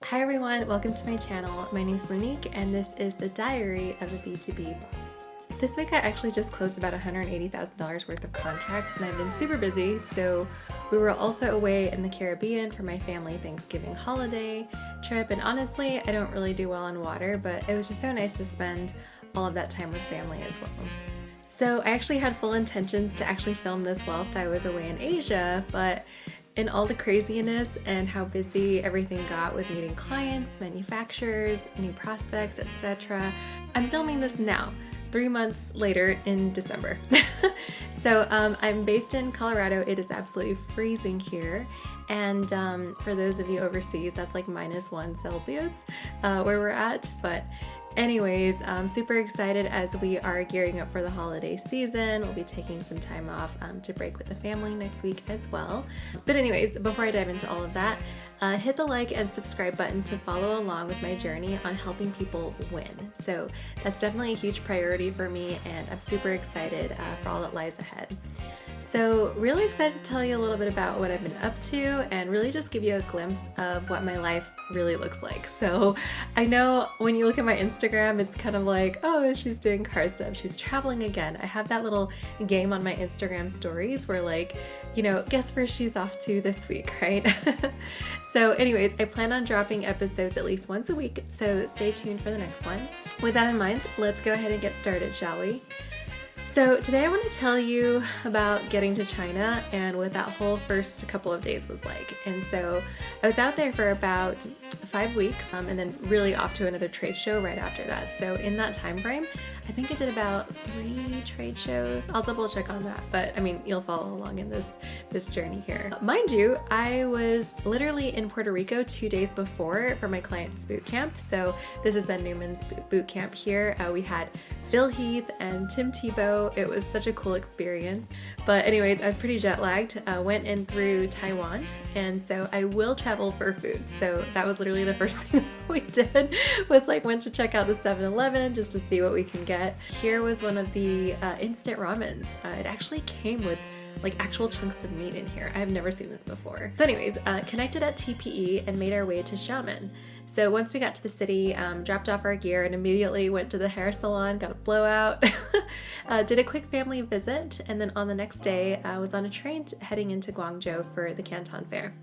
Hi everyone, welcome to my channel. My name is Monique and this is the diary of a B2B boss. This week I actually just closed about $180,000 worth of contracts and I've been super busy, so we were also away in the Caribbean for my family Thanksgiving holiday trip, and honestly I don't really do well on water, but it was just so nice to spend all of that time with family as well. So I actually had full intentions to actually film this whilst I was away in Asia, but in all the craziness and how busy everything got with meeting clients, manufacturers, new prospects, etc., I'm filming this now, 3 months later in December. So I'm based in Colorado. It is absolutely freezing here. And for those of you overseas, that's like -1 Celsius where we're at. But anyways, I'm super excited as we are gearing up for the holiday season. We'll be taking some time off to break with the family next week as well. But anyways, before I dive into all of that, hit the like and subscribe button to follow along with my journey on helping people win. So that's definitely a huge priority for me, and I'm super excited for all that lies ahead. So really excited to tell you a little bit about what I've been up to and really just give you a glimpse of what my life really looks like. So I know when you look at my Instagram, it's kind of like, oh, she's doing car stuff, she's traveling again. I have that little game on my Instagram stories where, like, you know, guess where she's off to this week, right? So anyways, I plan on dropping episodes at least once a week, so stay tuned for the next one. With that in mind, let's go ahead and get started, shall we? So today I want to tell you about getting to China and what that whole first couple of days was like. And so I was out there for about 5 weeks and then really off to another trade show right after that. So in that time frame, I think I did about 3 trade shows. I'll double check on that, but I mean, you'll follow along in this journey here. Mind you, I was literally in Puerto Rico 2 days before for my client's boot camp. So this is Ben Newman's boot camp here. We had Phil Heath and Tim Tebow. It was such a cool experience. But anyways, I was pretty jet lagged. Went in through Taiwan, and so I will travel for food. So that was literally the first thing we did, was like went to check out the 7-Eleven just to see what we can get. Here was one of the instant ramens. It actually came with like actual chunks of meat in here. I have never seen this before. So anyways, connected at TPE and made our way to Xiamen. So once we got to the city, dropped off our gear and immediately went to the hair salon, got a blowout, did a quick family visit, and then on the next day I was on a train heading into Guangzhou for the Canton Fair.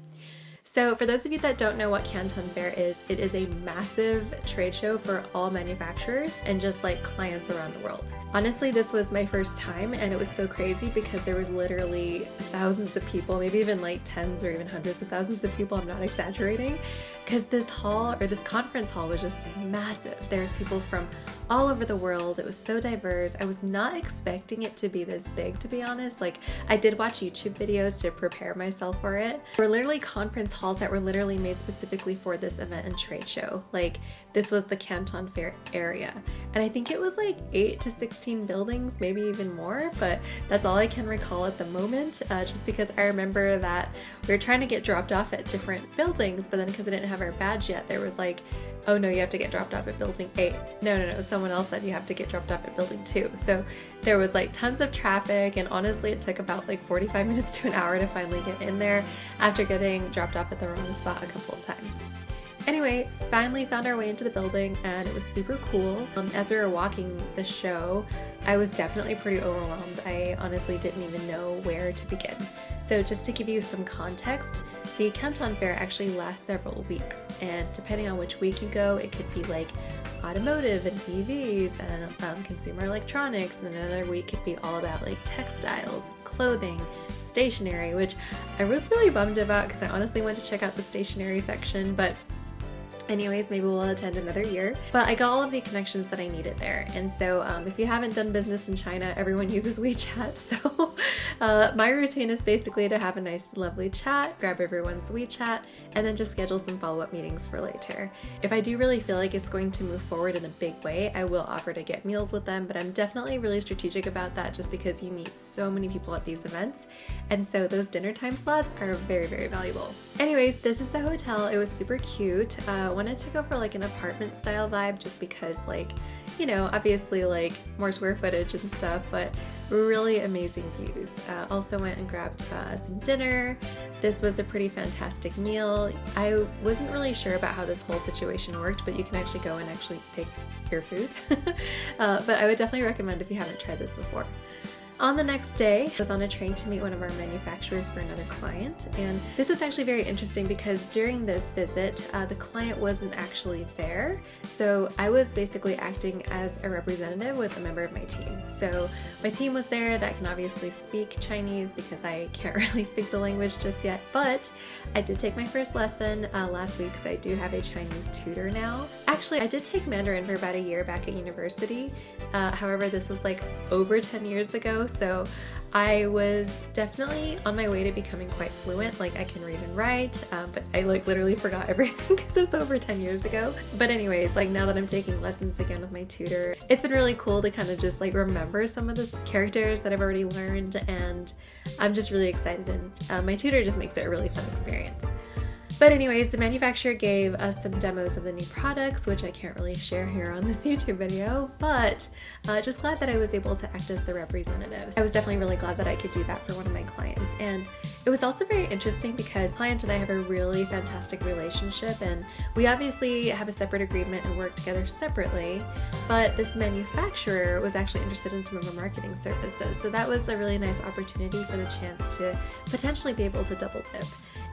So for those of you that don't know what Canton Fair is, it is a massive trade show for all manufacturers and just like clients around the world. Honestly, this was my first time and it was so crazy because there was literally thousands of people, maybe even like tens or even hundreds of thousands of people, I'm not exaggerating, because this hall or this conference hall was just massive. There's people from all over the world. It was so diverse. I was not expecting it to be this big, to be honest. Like, I did watch YouTube videos to prepare myself for it. There were literally conference halls that were literally made specifically for this event and trade show. Like, this was the Canton Fair area. And I think it was like 8 to 16 buildings, maybe even more, but that's all I can recall at the moment, just because I remember that we were trying to get dropped off at different buildings, but then because I didn't have our badge yet, there was like, oh no, you have to get dropped off at building 8. No, someone else said you have to get dropped off at building 2. So there was like tons of traffic, and honestly it took about like 45 minutes to an hour to finally get in there after getting dropped off at the wrong spot a couple of times. Anyway, finally found our way into the building and it was super cool. As we were walking the show, I was definitely pretty overwhelmed. I honestly didn't even know where to begin. So just to give you some context, the Canton Fair actually lasts several weeks, and depending on which week you go, it could be like automotive and EVs and consumer electronics, and then another week could be all about like textiles, clothing, stationery, which I was really bummed about because I honestly went to check out the stationery section, but anyways, maybe we'll attend another year. But I got all of the connections that I needed there. And so if you haven't done business in China, everyone uses WeChat. So my routine is basically to have a nice, lovely chat, grab everyone's WeChat, and then just schedule some follow-up meetings for later. If I do really feel like it's going to move forward in a big way, I will offer to get meals with them, but I'm definitely really strategic about that just because you meet so many people at these events. And so those dinner time slots are very, very valuable. Anyways, this is the hotel. It was super cute. Wanted to go for like an apartment style vibe just because, like, obviously like more square footage and stuff, but really amazing views. Also went and grabbed some dinner. This was a pretty fantastic meal. I wasn't really sure about how this whole situation worked, but you can actually go and actually pick your food. But I would definitely recommend if you haven't tried this before. On the next day, I was on a train to meet one of our manufacturers for another client, and this was actually very interesting because during this visit, the client wasn't actually there, so I was basically acting as a representative with a member of my team. So my team was there that can obviously speak Chinese because I can't really speak the language just yet, but I did take my first lesson last week, so I do have a Chinese tutor now. Actually, I did take Mandarin for about a year back at university. However, this was like over 10 years ago, so I was definitely on my way to becoming quite fluent. Like I can read and write, but I like literally forgot everything because it's over 10 years ago. But anyways, like now that I'm taking lessons again with my tutor, it's been really cool to kind of just like remember some of the characters that I've already learned, and I'm just really excited, and my tutor just makes it a really fun experience. But anyways, the manufacturer gave us some demos of the new products, which I can't really share here on this YouTube video, but just glad that I was able to act as the representative. I was definitely really glad that I could do that for one of my clients. And it was also very interesting because the client and I have a really fantastic relationship, and we obviously have a separate agreement and work together separately, but this manufacturer was actually interested in some of our marketing services. So that was a really nice opportunity for the chance to potentially be able to double dip.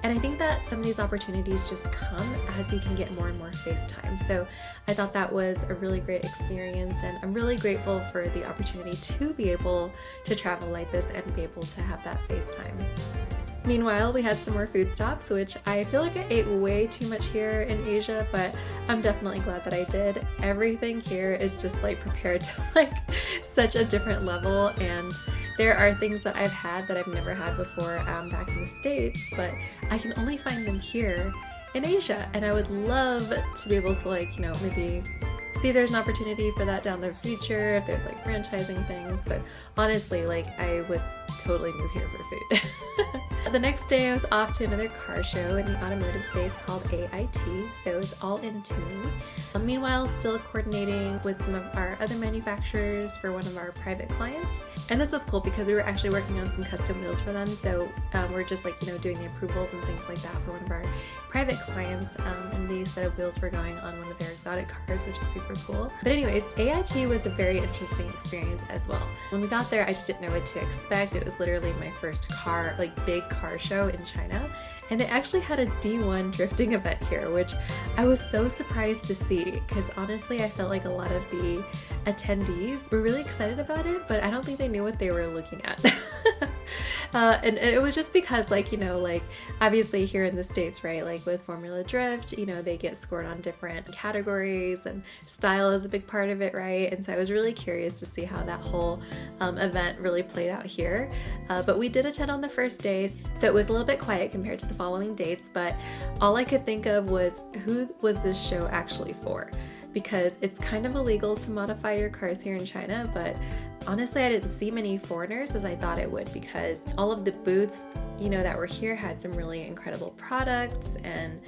And I think that some of these opportunities just come as you can get more and more face time. So I thought that was a really great experience, and I'm really grateful for the opportunity to be able to travel like this and be able to have that face time. Meanwhile, we had some more food stops, which I feel like I ate way too much here in Asia, but I'm definitely glad that I did. Everything here is just like prepared to like such a different level, and there are things that I've had that I've never had before back in the States, but I can only find them here in Asia, and I would love to be able to like, maybe see if there's an opportunity for that down the future, if there's like franchising things, but honestly, like I would totally move here for food. The next day I was off to another car show in the automotive space called AIT, so it's all in tuning. Meanwhile, still coordinating with some of our other manufacturers for one of our private clients. And this was cool because we were actually working on some custom wheels for them, so we're just like, doing the approvals and things like that for one of our private clients, and the set of wheels were going on one of their exotic cars, which is super cool. But anyways, AIT was a very interesting experience as well. When we got there, I just didn't know what to expect. It was literally my first big car show in China, and they actually had a D1 drifting event here, which I was so surprised to see because honestly I felt like a lot of the attendees were really excited about it, but I don't think they knew what they were looking at. And it was just because obviously here in the States, right, like with Formula Drift, they get scored on different categories and style is a big part of it, right? And so I was really curious to see how that whole event really played out here. But we did attend on the first day, so it was a little bit quiet compared to the following dates, but all I could think of was who was this show actually for? Because it's kind of illegal to modify your cars here in China, but honestly I didn't see many foreigners as I thought I would, because all of the booths that were here had some really incredible products and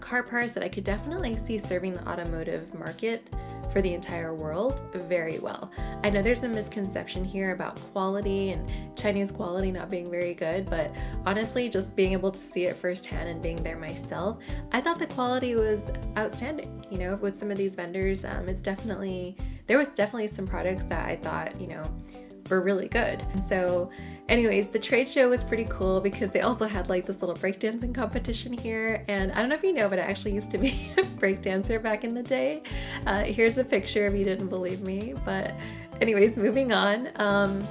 car parts that I could definitely see serving the automotive market for the entire world very well. I know there's a misconception here about quality and Chinese quality not being very good, but honestly just being able to see it firsthand and being there myself, I thought the quality was outstanding. With some of these vendors, there was definitely some products that I thought were really good. And so anyways, the trade show was pretty cool because they also had like this little breakdancing competition here, and I don't know if you know, but I actually used to be a breakdancer back in the day. Here's a picture if you didn't believe me, but anyways, moving on.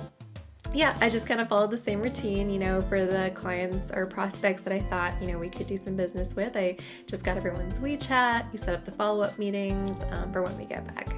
Yeah, I just kind of followed the same routine, for the clients or prospects that I thought, we could do some business with. I just got everyone's WeChat, we set up the follow-up meetings for when we get back.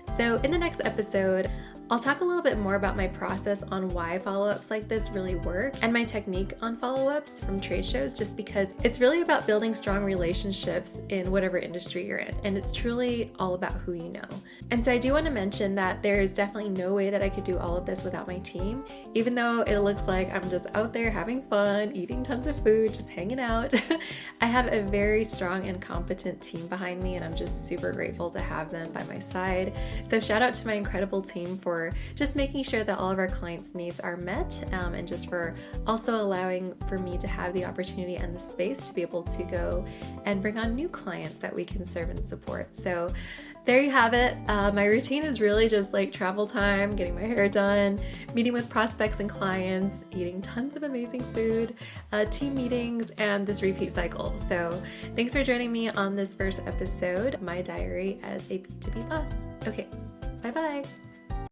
So in the next episode, I'll talk a little bit more about my process on why follow-ups like this really work and my technique on follow-ups from trade shows, just because it's really about building strong relationships in whatever industry you're in, and it's truly all about who you know. And so I do want to mention that there's definitely no way that I could do all of this without my team, even though it looks like I'm just out there having fun, eating tons of food, just hanging out. I have a very strong and competent team behind me, and I'm just super grateful to have them by my side. So shout out to my incredible team for just making sure that all of our clients' needs are met, and just for also allowing for me to have the opportunity and the space to be able to go and bring on new clients that we can serve and support. So there you have it. My routine is really just like travel time, getting my hair done, meeting with prospects and clients, eating tons of amazing food, team meetings, and this repeat cycle. So thanks for joining me on this first episode, My Diary as a B2B Boss. Okay, bye-bye.